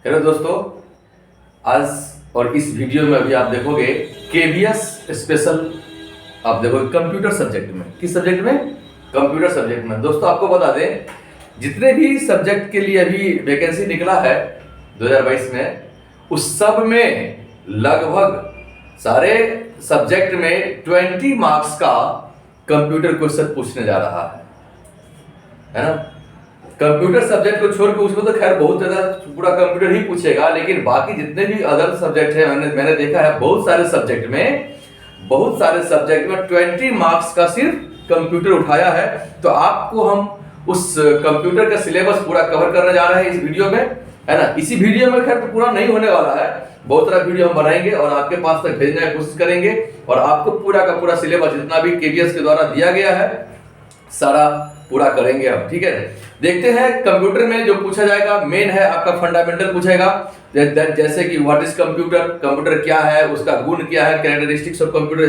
Hello दोस्तों, आज और इस वीडियो में अभी आप देखोगे केवीएस स्पेशल। आप देखोगे कंप्यूटर सब्जेक्ट में। किस सब्जेक्ट में? कंप्यूटर सब्जेक्ट में। दोस्तों आपको बता दें, जितने भी सब्जेक्ट के लिए अभी वैकेंसी निकला है 2022 में, उस सब में लगभग सारे सब्जेक्ट में 20 मार्क्स का कंप्यूटर क्वेश्चन पूछने जा रहा है ना। कंप्यूटर सब्जेक्ट को छोड़ के उसमें तो खैर बहुत ज्यादा पूरा कंप्यूटर ही पूछेगा, लेकिन बाकी जितने भी अदर सब्जेक्ट है मैंने देखा है बहुत सारे सब्जेक्ट में 20 मार्क्स का सिर्फ कंप्यूटर उठाया है। तो आपको हम उस कंप्यूटर का सिलेबस पूरा कवर करने जा रहे हैं इस वीडियो में, है ना। इसी वीडियो में खैर तो पूरा नहीं होने वाला है, बहुत सारा वीडियो हम बनाएंगे और आपके पास तक भेजने की कोशिश करेंगे और आपको पूरा का पूरा सिलेबस जितना भी केवीएस के द्वारा दिया गया है सारा पूरा करेंगे हम, ठीक है। देखते हैं कंप्यूटर में जो पूछा जाएगा। मेन है आपका फंडामेंटल पूछेगा, जैसे कि व्हाट इज कंप्यूटर, कंप्यूटर क्या है, उसका गुण क्या है, कैरेक्टरिस्टिक्स ऑफ कंप्यूटर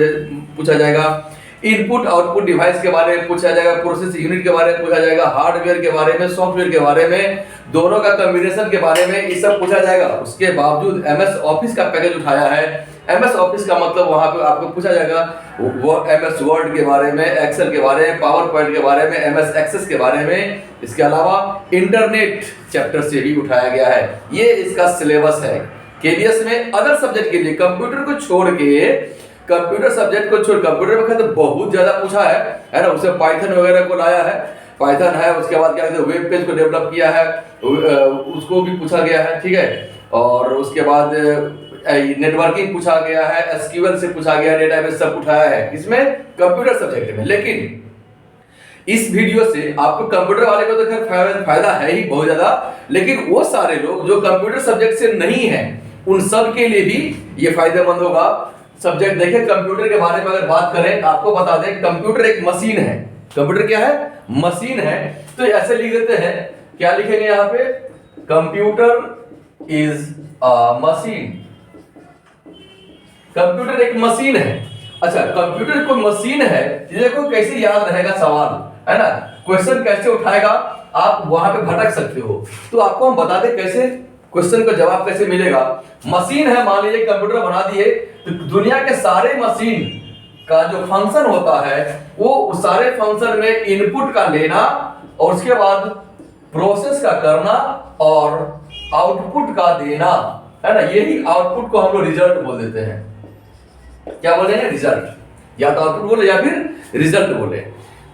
पूछा जाएगा। इनपुट आउटपुट डिवाइस के बारे में पूछा जाएगा, प्रोसेस यूनिट के बारे में पूछा जाएगा, हार्डवेयर के बारे में, सॉफ्टवेयर के बारे में, दोनों का कॉम्बिनेशन के बारे में, ये सब पूछा जाएगा। उसके बावजूद एमएस ऑफिस का पैकेज उठाया है। एमएस ऑफिस का मतलब वहां पे आपको पूछा जाएगा वो एमएस वर्ड के बारे में, एक्सेल के बारे में, पावर पॉइंट के बारे में, एमएस एक्सेस के बारे में। इसके अलावा इंटरनेट चैप्टर से भी उठाया गया है। ये इसका सिलेबस है केवीएस में। अदर सब्जेक्ट के लिए कंप्यूटर को छोड़ के, कंप्यूटर सब्जेक्ट को छोड़, कंप्यूटर में तो बहुत ज्यादा पूछा है ना। उसे पाइथन वगैरह को लाया है, पाइथन है। उसके बाद क्या कहते हैं, वेब पेज को डेवलप किया है, उसको भी पूछा गया है, ठीक है। और उसके बाद नेटवर्किंग पूछा गया है, एसक्यूएल से पूछा गया, डेटाबेस सब उठाया है इसमें कंप्यूटर सब्जेक्ट में। लेकिन इस वीडियो से आपको कंप्यूटर वाले को तो खैर फायदा है ही बहुत ज्यादा, लेकिन वो सारे लोग जो कंप्यूटर सब्जेक्ट से नहीं है उन सब के लिए भी ये फायदेमंद होगा सब्जेक्ट। देखिए कंप्यूटर के बारे में अगर बात करें, आपको बता दें कंप्यूटर एक मशीन है। कंप्यूटर क्या है? मशीन है। तो ऐसे लिख देते हैं, क्या लिखेंगे यहाँ पे? Computer is a machine. Computer एक मशीन है। अच्छा, कंप्यूटर कोई मशीन है, देखो कैसे याद रहेगा सवाल, है ना। क्वेश्चन कैसे उठाएगा आप वहां पे भटक सकते हो, तो आपको हम बता दें कैसे क्वेश्चन का जवाब कैसे मिलेगा। मशीन है, मान लीजिए कंप्यूटर बना दिए, तो दुनिया के सारे मशीन का जो फंक्शन होता है वो उस सारे फंक्शन में इनपुट का लेना और उसके बाद प्रोसेस का करना और आउटपुट का देना, है ना। यही आउटपुट को हम लोग रिजल्ट बोल देते हैं। क्या बोले हैं? रिजल्ट। या तो आउटपुट बोले या फिर रिजल्ट बोले।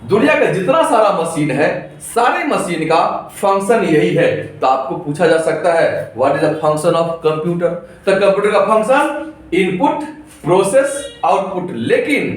दुनिया का जितना सारा मशीन है, सारे मशीन का फंक्शन यही है। तो आपको पूछा जा सकता है what is the function of computer. तो कंप्यूटर का फंक्शन इनपुट, प्रोसेस, आउटपुट। लेकिन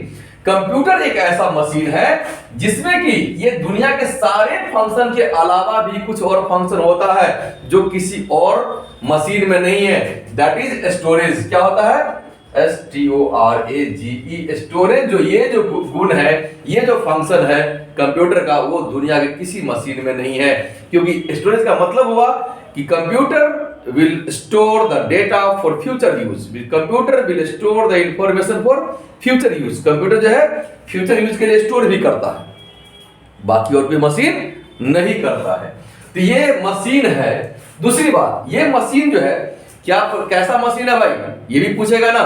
कंप्यूटर एक ऐसा मशीन है जिसमें कि ये दुनिया के सारे फंक्शन के अलावा भी कुछ और फंक्शन होता है जो किसी और मशीन में नहीं है। That is storage. क्या होता है? STORAGE, storage. जो ये जो गुण है, ये जो फंक्शन है कंप्यूटर का, वो दुनिया के किसी मशीन में नहीं है। क्योंकि स्टोरेज का मतलब हुआ कि computer will store the data for future use. Computer will store the information for future use. Computer जो है फ्यूचर यूज के लिए स्टोर भी करता है, बाकी और कोई मशीन नहीं करता है। तो ये मशीन है। दूसरी बात, ये मशीन जो है क्या कैसा मशीन है भाई, ये भी पूछेगा ना।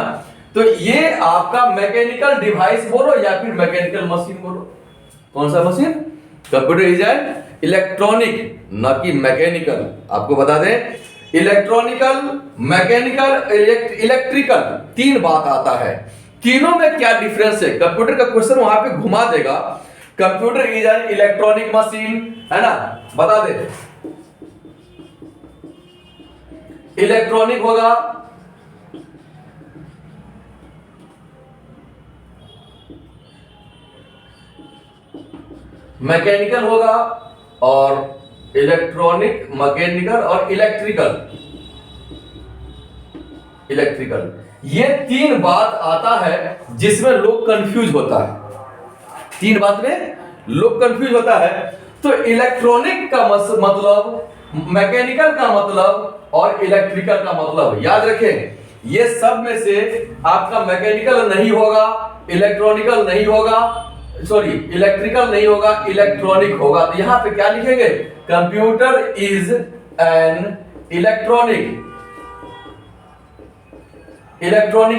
तो ये आपका मैकेनिकल डिवाइस बोलो या फिर मैकेनिकल मशीन बोलो। कौन सा machine? Computer is an electronic, ना कि मैकेनिकल। आपको बता दें इलेक्ट्रॉनिकल, मैकेनिकल, इलेक्ट्रिकल, तीन बात आता है। तीनों में क्या डिफरेंस है? कंप्यूटर का क्वेश्चन वहां पे घुमा देगा। Computer is an electronic machine, है ना, बता दे। इलेक्ट्रॉनिक होगा, मैकेनिकल होगा, और इलेक्ट्रॉनिक, मैकेनिकल और इलेक्ट्रिकल। ये तीन बात आता है जिसमें लोग कंफ्यूज होता है। तीन बात में लोग कंफ्यूज होता है। तो इलेक्ट्रॉनिक का मतलब, मैकेनिकल का मतलब और इलेक्ट्रिकल का मतलब याद रखें। ये सब में से आपका मैकेनिकल नहीं होगा, इलेक्ट्रॉनिकल नहीं होगा, सॉरी इलेक्ट्रिकल नहीं होगा, इलेक्ट्रॉनिक होगा। तो यहां पे क्या लिखेंगे? Computer is an electronic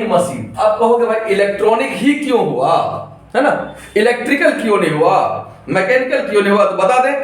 machine. आप कहोगे भाई इलेक्ट्रॉनिक ही क्यों हुआ, है ना, इलेक्ट्रिकल क्यों नहीं हुआ, मैकेनिकल क्यों नहीं हुआ? तो बता दें,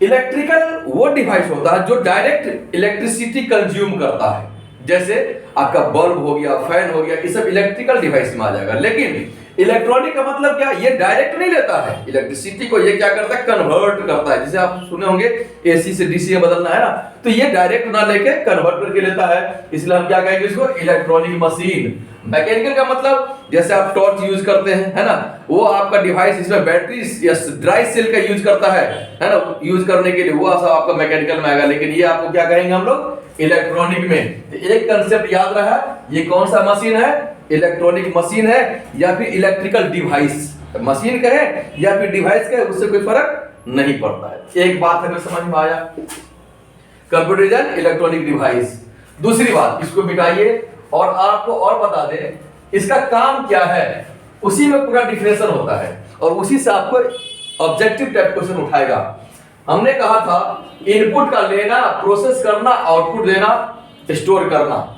इलेक्ट्रिकल वो डिवाइस होता है जो डायरेक्ट इलेक्ट्रिसिटी कंज्यूम करता है, जैसे आपका बल्ब हो गया, फैन हो गया, ये सब इलेक्ट्रिकल डिवाइस में आ जाएगा। लेकिन इलेक्ट्रॉनिक का मतलब क्या, ये डायरेक्ट नहीं लेता है इलेक्ट्रिसिटी को, ये क्या करता है, कन्वर्ट करता है। जैसे आप सुने होंगे एसी से डीसी में बदलना है ना, तो ये डायरेक्ट ना लेके कन्वर्ट करके लेता है, इसलिए हम क्या कहेंगे इसको, इलेक्ट्रॉनिक मशीन। मैकेनिकल का मतलब जैसे आप टॉर्च यूज करते हैं, है ना, वो आपका डिवाइस इसमें बैटरी या ड्राई सेल का यूज करता है ना, यूज करने के लिए, वो सब आपका मैकेनिकल में आएगा। लेकिन ये आपको क्या कहेंगे हम लोग, इलेक्ट्रॉनिक में। तो एक कंसेप्ट याद रहा, ये कौन सा मशीन है, इलेक्ट्रॉनिक मशीन है या फिर इलेक्ट्रिकल डिवाइस, मशीन कहे या फिर डिवाइस कहे, उससे कोई फर्क नहीं पड़ता है। एक बात हमें समझ में आया, computer is an electronic device. दूसरी बात, इसको मिटाइए और आपको और बता दें इसका काम क्या है, उसी में पूरा डिफिनेशन होता है और उसी से आपको ऑब्जेक्टिव टाइप क्वेश्चन उठाएगा। हमने कहा था इनपुट का लेना, प्रोसेस करना, आउटपुट देना, स्टोर करना।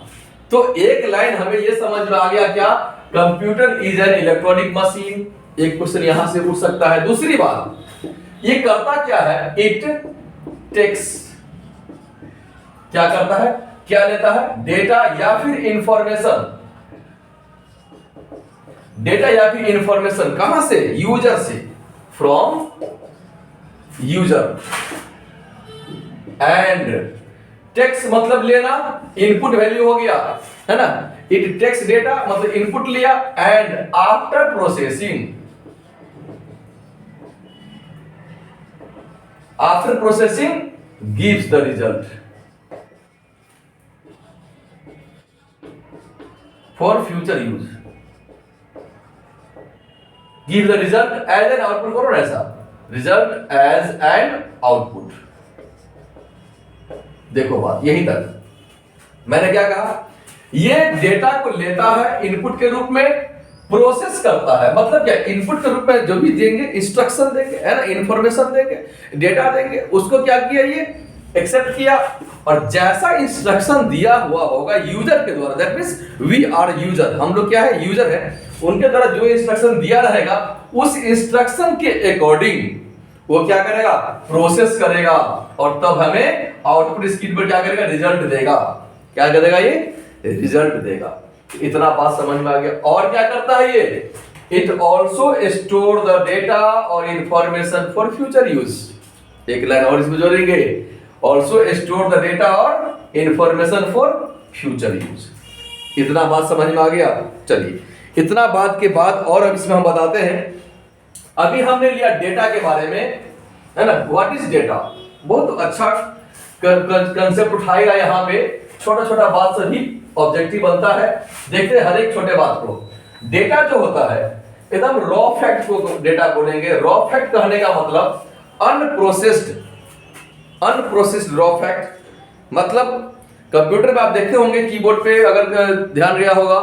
तो एक लाइन हमें यह समझ में आ गया, क्या, computer is an electronic machine. एक क्वेश्चन यहां से उठ सकता है। दूसरी बात, ये करता क्या है, इट टेक्स, क्या करता है, क्या लेता है, डेटा या फिर इंफॉर्मेशन, डेटा या फिर इंफॉर्मेशन कहां से, यूजर से, फ्रॉम यूजर। एंड टेक्स मतलब लेना, इनपुट वैल्यू हो गया, है ना, इट टेक्स डेटा मतलब इनपुट लिया, and after processing, after processing gives the result for future use, give the result as an output, करो ऐसा, रिजल्ट एज एन आउटपुट। देखो बात यहीं तक। मैंने क्या कहा, ये डेटा को लेता है इनपुट के रूप में, प्रोसेस करता है, मतलब क्या, इनपुट के रूप में जो भी देंगे, इंस्ट्रक्शन देंगे, है ना, इंफॉर्मेशन देंगे, डेटा देंगे, उसको क्या किया, ये एक्सेप्ट किया, और जैसा इंस्ट्रक्शन दिया हुआ होगा यूजर के द्वारा, that means we are user, हम लोग क्या है, यूजर है, उनके द्वारा जो इंस्ट्रक्शन दिया रहेगा उस इंस्ट्रक्शन के अकॉर्डिंग वो क्या करेगा, प्रोसेस करेगा, और तब हमें आउटपुट स्क्रीन पर क्या करेगा, रिजल्ट देगा। क्या करेगा, ये रिजल्ट देगा। इतना बात समझ में आ गया। और क्या करता है ये, it also store the data और इंफॉर्मेशन फॉर फ्यूचर यूज। एक लाइन और इसमें जोड़ेंगे, ऑल्सो स्टोर द डेटा और इंफॉर्मेशन फॉर फ्यूचर यूज। इतना बात समझ में आ गया। चलिए, इतना बात के बाद और अब इसमें हम बताते हैं, अभी हमने लिया डेटा के बारे में, है ना, व्हाट इज डेटा, बहुत अच्छा कंसेप्ट उठाएगा यहाँ पे, छोटा छोटा बात से भी ऑब्जेक्टिव बनता है। देखते हैं हर एक छोटे बात को। डेटा जो होता है एकदम रॉ फैक्ट को डेटा बोलेंगे। रॉ फैक्ट कहने का मतलब अनप्रोसेस्ड रॉ फैक्ट। मतलब कंप्यूटर में आप देखते होंगे कीबोर्ड पे, अगर ध्यान गया होगा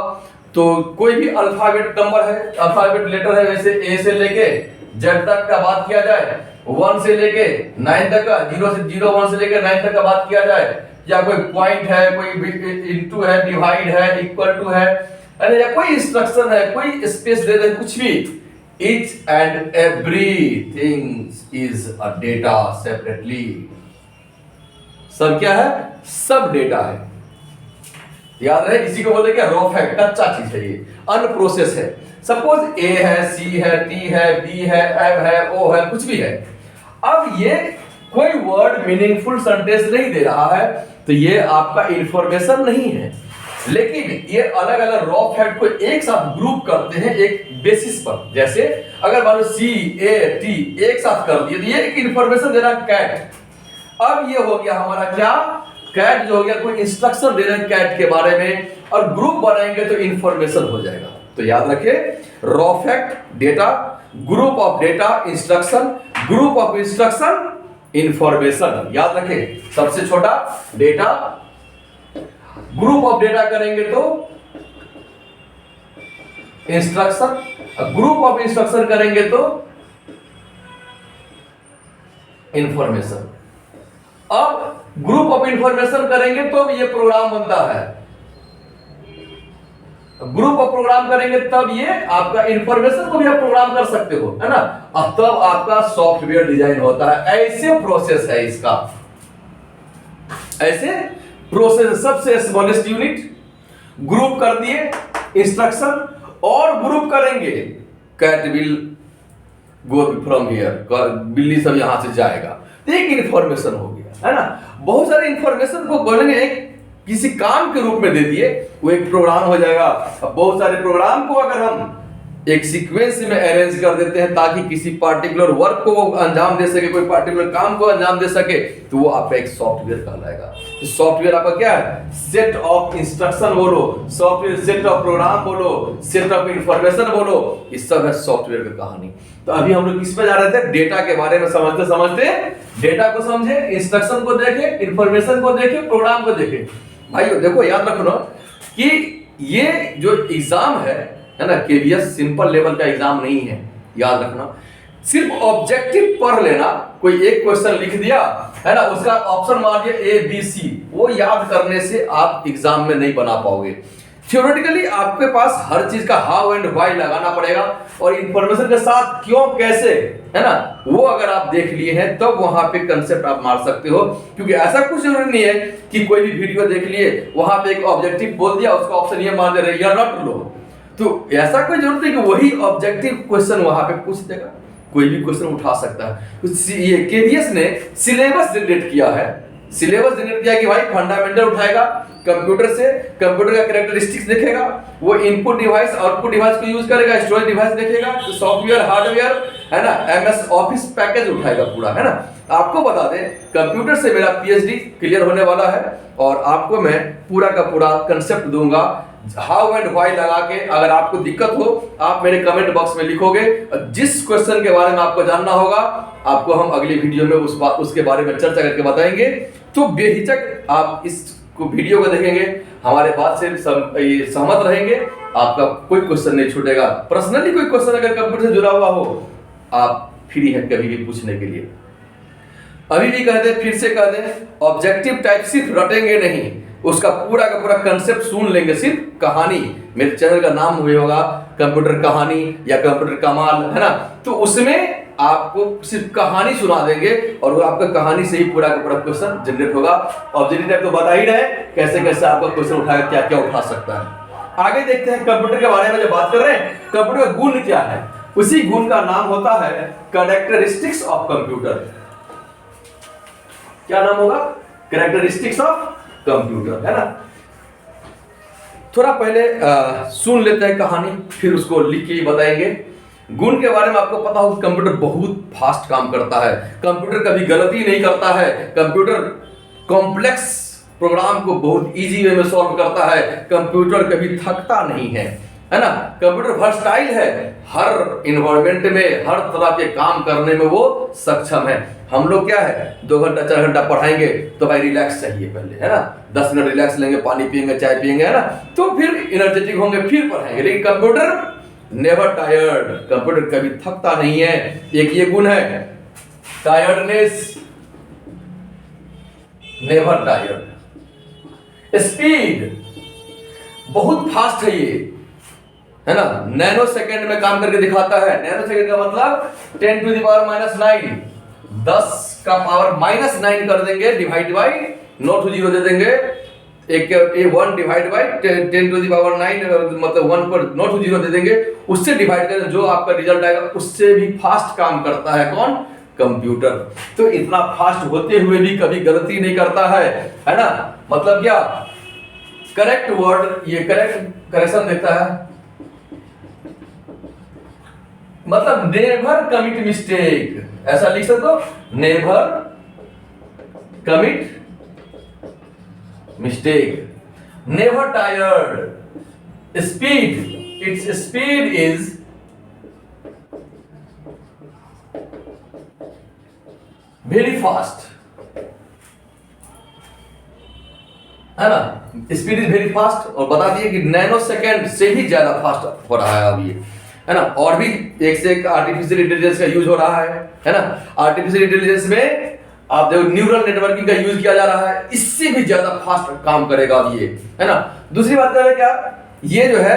तो कोई भी अल्फाबेट नंबर है, अल्फाबेट लेटर है, जैसे ए से लेके जेड तक का बात किया जाए, 1 से लेके 9 तक का, 1 से लेके 9 तक का बात किया जाए, या कोई पॉइंट है, कोई इनटू है, डिवाइड है, इक्वल टू है, या कोई इंस्ट्रक्शन है, कोई स्पेस दे दे, कुछ भी, each and everything is a data separately। सब क्या है, सब डेटा है। याद रहे, इसी को बोलते हैं रॉ फैक्ट, कच्चा चीज है, ये अनप्रोसेस है। सपोज ए है, सी है, टी है, बी है, एम है, ओ है, कुछ भी है। अब ये कोई वर्ड मीनिंगफुल सेंटेंस नहीं दे रहा है, तो ये आपका इंफॉर्मेशन नहीं है। लेकिन ये अलग अलग रॉ फैक्ट को एक साथ ग्रुप करते हैं एक बेसिस पर। जैसे अगर मान लो सी, ए, टी एक साथ कर दिए तो ये एक इंफॉर्मेशन दे रहा है, कैट। अब ये हो गया हमारा क्या, कैट जो हो गया, कोई इंस्ट्रक्शन दे रहे हैं कैट के बारे में, और ग्रुप बनाएंगे तो इंफॉर्मेशन हो जाएगा। तो याद रखिए, raw fact data, group of data instruction, group of instruction information. याद रखें, सबसे छोटा डेटा, ग्रुप ऑफ डेटा करेंगे तो इंस्ट्रक्शन, ग्रुप ऑफ इंस्ट्रक्शन करेंगे तो इंफॉर्मेशन। अब ग्रुप ऑफ इंफॉर्मेशन करेंगे तो ये प्रोग्राम बनता है, ग्रुप ऑफ प्रोग्राम करेंगे तब ये आपका इंफॉर्मेशन को भी आप प्रोग्राम कर सकते हो, है ना। अब तब आपका सॉफ्टवेयर डिजाइन होता है। ऐसे प्रोसेस है इसका, ऐसे प्रोसेस। सबसे स्मॉलेस्ट यूनिट ग्रुप कर दिए इंस्ट्रक्शन, और ग्रुप करेंगे cat will go from here, बिल्ली सब यहां से जाएगा, एक इंफॉर्मेशन हो गया, है ना। बहुत सारे इंफॉर्मेशन को बोलेंगे एक किसी काम के रूप में दे दिए, वो एक प्रोग्राम हो जाएगा। अब बहुत सारे प्रोग्राम को अगर हम एक सीक्वेंस में अरेंज कर देते हैं ताकि किसी पार्टिकुलर वर्क को वो अंजाम दे सके, कोई पार्टिकुलर काम को अंजाम दे सके, तो वो आपका एक सॉफ्टवेयर कहलाएगा। तो सॉफ्टवेयर आपका क्या है? सेट ऑफ इंस्ट्रक्शन बोलो, सॉफ्टवेयर सेट ऑफ प्रोग्राम बोलो, सेट ऑफ इंफॉर्मेशन बोलो, ये सब है सॉफ्टवेयर की कहानी। तो अभी हम लोग किस पे जा रहे थे? डेटा के बारे में समझते समझते डेटा को समझे, इंस्ट्रक्शन को देखे, इंफॉर्मेशन को देखे, प्रोग्राम को देखे। भाइयों देखो, याद रखना कि ये जो एग्जाम है ना, केवीएस सिंपल लेवल का एग्जाम नहीं है, याद रखना। सिर्फ ऑब्जेक्टिव पढ़ लेना, कोई एक क्वेश्चन लिख दिया, है ना, उसका ऑप्शन मार दिया ए बी सी, वो याद करने से आप एग्जाम में नहीं बना पाओगे। थ्योरेटिकली आपके पास हर चीज का हाउ एंड व्हाई लगाना पड़ेगा, और इंफॉर्मेशन के साथ क्यों कैसे, है ना, वो अगर आप देख लिए हैं तब तो वहां पे कंसेप्ट आप मार सकते हो। क्योंकि ऐसा कुछ जरूरी नहीं है कि कोई भी वीडियो देख लिए, वहां पे एक ऑब्जेक्टिव बोल दिया, उसका ऑप्शन ये मार दे रहे या नॉट लो, तो ऐसा कोई जरूरत नहीं कि वही ऑब्जेक्टिव क्वेश्चन वहां पे पूछ देगा, कोई भी क्वेश्चन उठा सकता है। ये केवीएस ने सिलेबस जनरेट किया है, सिलेबस जनरेट किया कि भाई फंडामेंटल उठाएगा कंप्यूटर से, कंप्यूटर का कैरेक्टरिस्टिक्स देखेगा, वो इनपुट डिवाइस आउटपुट डिवाइस को यूज करेगा, स्टोरेज डिवाइस देखेगा, तो सॉफ्टवेयर हार्डवेयर, है ना, एमएस ऑफिस पैकेज उठाएगा पूरा, है ना। आपको बता दें कंप्यूटर से मेरा पीएचडी क्लियर होने वाला है, और आपको मैं पूरा का पूरा कंसेप्ट दूंगा, हाउ एंड व्हाई लगा के। अगर आपको दिक्कत हो आप मेरे कमेंट बॉक्स में लिखोगे, जिस क्वेश्चन के बारे में आपको जानना होगा आपको हम अगली वीडियो में उसके बारे में चर्चा करके बताएंगे। तो बेहिचक आप इस वीडियो को देखेंगे, हमारे बात से सहमत रहेंगे, आपका कोई क्वेश्चन नहीं छूटेगा। पर्सनली कोई क्वेश्चन अगर कंप्यूटर से जुड़ा हुआ हो, आप फ्री है कभी भी पूछने के लिए। अभी भी कह दे, फिर से कह दे, ऑब्जेक्टिव टाइप सिर्फ रटेंगे नहीं, उसका पूरा का पूरा कंसेप्ट सुन लेंगे, सिर्फ कहानी। मेरे चैनल का नाम हुए होगा कंप्यूटर कहानी या कंप्यूटर कमाल, है ना, तो उसमें आपको सिर्फ कहानी सुना देंगे, और वो आपका कहानी से ही पूरा का पूरा क्वेश्चन जनरेट होगा। ऑब्जेक्टिव टाइप तो बता ही रहे कैसे कैसे आपका क्वेश्चन उठाएगा, क्या क्या उठा सकता है। आगे देखते हैं कंप्यूटर के बारे में जब बात कर रहे हैं, कंप्यूटर का गुण क्या है, उसी गुण का नाम होता है कैरेक्टरिस्टिक्स ऑफ कंप्यूटर। क्या नाम होगा? कैरेक्टरिस्टिक्स ऑफ कंप्यूटर, है ना। थोड़ा पहले सुन लेते हैं कहानी, फिर उसको लिख के बताएंगे। गुण के बारे में आपको पता हो, कंप्यूटर बहुत फास्ट काम करता है, कंप्यूटर कभी गलती नहीं करता है, कंप्यूटर कॉम्प्लेक्स प्रोग्राम को बहुत इजी वे में सॉल्व करता है, कंप्यूटर कभी थकता नहीं है ना। कंप्यूटर वर्सटाइल है, हर इन्वायरमेंट में हर तरह के काम करने में वो सक्षम है। हम लोग क्या है 2 घंटा 4 घंटा पढ़ाएंगे तो भाई रिलैक्स चाहिए पहले, है ना, 10 मिनट रिलैक्स लेंगे, पानी पियेंगे, चाय पियेंगे, है ना, तो फिर एनर्जेटिक होंगे, फिर पढ़ाएंगे। लेकिन कंप्यूटर नेवर टायर्ड, कंप्यूटर कभी थकता नहीं है। एक ये गुण है टायर्डनेस, नेवर टायर्ड। स्पीड बहुत फास्ट है ये, है ना, नैनो सेकेंड में काम करके दिखाता है। नैनो सेकेंड का मतलब 10 to the power -9, 10 का पावर -9 कर देंगे, डिवाइड बाई नॉट टू 0 दे देंगे, एक 1 divide by 10 to the power 9, मतलब 1 पर नॉट टू 0 दे देंगे, उससे डिवाइड करें, जो आपका रिजल्ट आएगा उससे भी फास्ट काम करता है कौन? कंप्यूटर। तो इतना फास्ट होते हुए भी कभी गलती नहीं करता है ना। मतलब क्या? करेक्ट वर्ड, ये करेक्शन देता है, मतलब नेवर कमिट मिस्टेक, ऐसा लिख सकते हो, never commit mistake, never tired, speed, its speed is very fast, है ना, स्पीड इज वेरी फास्ट। और बता दिए कि नैनो सेकेंड से भी ज्यादा फास्ट हो रहा है अब ये, है ना। और भी एक से एक आर्टिफिशियल इंटेलिजेंस का यूज हो रहा है ना। आर्टिफिशियल इंटेलिजेंस में आप देखो न्यूरल नेटवर्किंग का यूज किया जा रहा है, इससे भी ज्यादा फास्ट काम करेगा ये, है ना। दूसरी बात करें क्या, ये जो है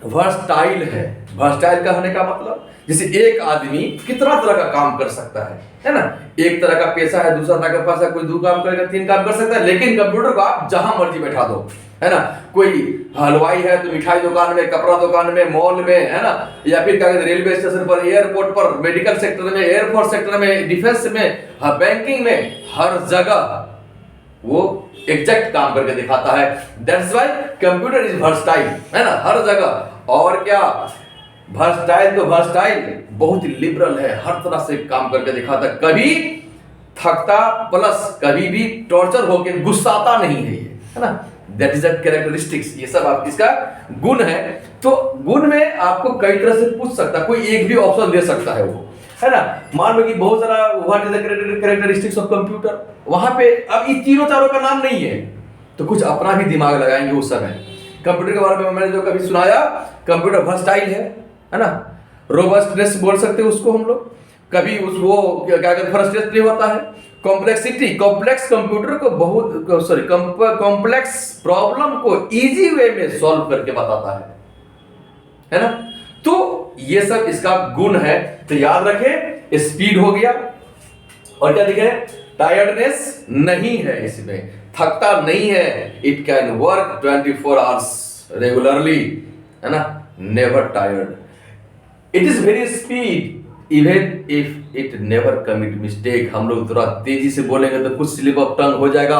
वर्सटाइल है। वर्सटाइल का होने का मतलब जैसे एक आदमी कितना तरह का काम कर सकता है ना। एक तरह का पेशा है, दूसरा तरह का पेशा, कोई 2 काम करेगा, 3 काम कर सकता है, लेकिन कंप्यूटर को आप जहां मर्जी बैठा दो, है ना। कोई हलवाई है तो मिठाई दुकान में, कपड़ा दुकान में, मॉल में, है ना, या फिर क्या कहते हैं रेलवे स्टेशन पर, एयरपोर्ट पर, मेडिकल सेक्टर में, एयरफोर्स सेक्टर में, डिफेंस में, बैंकिंग में, हर जगह वो एग्जैक्ट काम करके दिखाता है। That's why computer is versatile, है ना, हर जगह। और क्या वर्सटाइल, तो वर्सटाइल बहुत ही लिबरल है, हर तरह से काम करके दिखाता है, कभी थकता प्लस कभी भी टॉर्चर होके गुस्साता नहीं है ये, है ना। दैट इज अ कैरेक्टरिस्टिक्स, ये सब आप इसका गुण है। तो गुण में आपको कई तरह से पूछ सकता है, कोई एक भी ऑप्शन दे सकता है वो, है ना। मान लो कि बहुत सारा what is the characteristics of computer, वहां पे अब ये तीनों चारों का नाम नहीं है, तो कुछ अपना भी दिमाग लगाएंगे उस समय। कंप्यूटर के बारे में मैंने जो कभी सुनाया, कंप्यूटर वर्सटाइल है ना, रोबस्टनेस बोल सकते हैं उसको हम लोग, कभी उसको क्या कहते हैं फ्रस्ट्रेट नहीं होता है। कॉम्प्लेक्सिटी, कॉम्प्लेक्स कंप्यूटर को बहुत सॉरी कॉम्प्लेक्स प्रॉब्लम को इजी वे में सॉल्व करके बताता है ना। तो ये सब इसका गुण है, तो याद रखें। स्पीड हो गया, और क्या दिखे, टायर्डनेस नहीं है, इसमें थकता नहीं है, it can work 24 hours regularly, है ना, never tired, it is very speed even if it never commit mistake. हम लोग थोड़ा तेजी से बोलेंगे तो कुछ स्लिप ऑफ टंग हो जाएगा,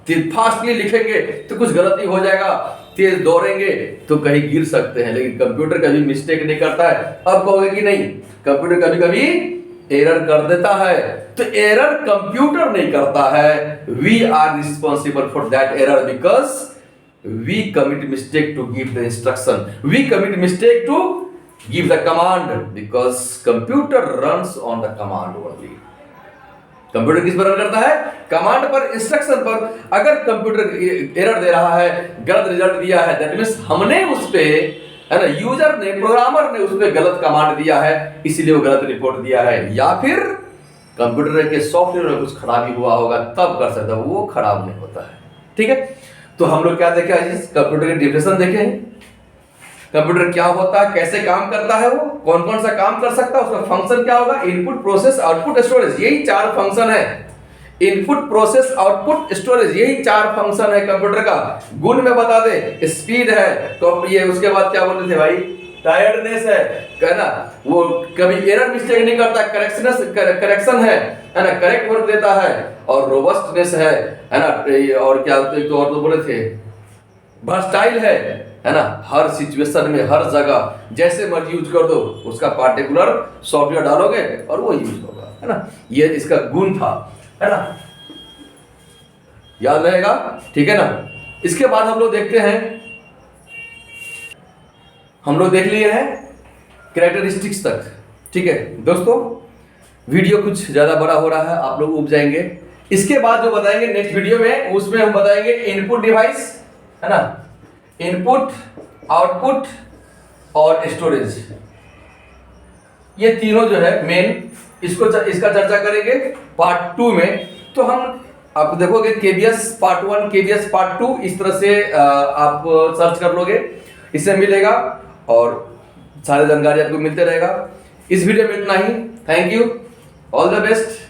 फास्टली लिखेंगे तो कुछ गलती हो जाएगा, तेज दौड़ेंगे तो कहीं गिर सकते हैं, लेकिन कंप्यूटर कभी मिस्टेक नहीं करता है। अब कहोगे कि नहीं, कंप्यूटर कभी कभी एरर कर देता है, तो एरर कंप्यूटर नहीं करता है, we are responsible for that error because we commit mistake to give the instruction, we commit mistake to give the command because computer runs on the command only। Computer किस पर run करता है, command पर, instruction पर। अगर computer error दे रहा है, गलत रिजल्ट दिया है, दैट मींस हमने उस पे, है ना, यूजर ने, प्रोग्रामर ने उस पे गलत कमांड दिया है, इसीलिए वो गलत रिपोर्ट दिया है, या फिर कंप्यूटर के सॉफ्टवेयर में कुछ खराबी हुआ होगा तब कर सकता है, वो खराब नहीं होता है। ठीक है, तो हम लोग क्या देखे आज, कंप्यूटर के डिफिनेशन देखे हैं, कंप्यूटर क्या होता है, कैसे काम करता है, वो कौन कौन सा काम कर सकता है, उसका फंक्शन क्या होगा, इनपुट, प्रोसेस, आउटपुट, स्टोरेज, यही 4 फंक्शन है। इनपुट, प्रोसेस, आउटपुट, स्टोरेज, यही 4 फंक्शन है कंप्यूटर का। गुण में बता दे, स्पीड है, तो ये उसके बाद क्या बोल रहे थे भाई, टायर्डनेस है ना, वो कभी एरर मिस्टेक नहीं करता, करेक्शन है ना, करेक्ट वर्क देता है, और रोबस्टनेस है ना, और क्या तो और तो बोले थे, वर्सटाइल है ना, हर सिचुएशन में, हर जगह जैसे मर्जी यूज कर दो, उसका पार्टिकुलर सॉफ्टवेयर डालोगे और वो यूज होगा, है ना। ये इसका गुण था, है ना, याद रहेगा, ठीक है ना। इसके बाद हम लोग देखते हैं, हम लोग देख लिए हैं कैरेक्टरिस्टिक्स तक। ठीक है दोस्तों, वीडियो कुछ ज्यादा बड़ा हो रहा है, आप लोग उब जाएंगे। इसके बाद जो बताएंगे नेक्स्ट वीडियो में, उसमें हम बताएंगे इनपुट डिवाइस, है ना, इनपुट, आउटपुट और स्टोरेज, ये तीनों जो है मेन, इसका चर्चा करेंगे पार्ट 2 में। तो हम आप देखोगे केबीएस पार्ट 1, केबीएस पार्ट 2, इस तरह से आप सर्च कर लोगे, इससे मिलेगा और सारी जानकारी आपको मिलते रहेगा। इस वीडियो में इतना ही, thank you, all the best.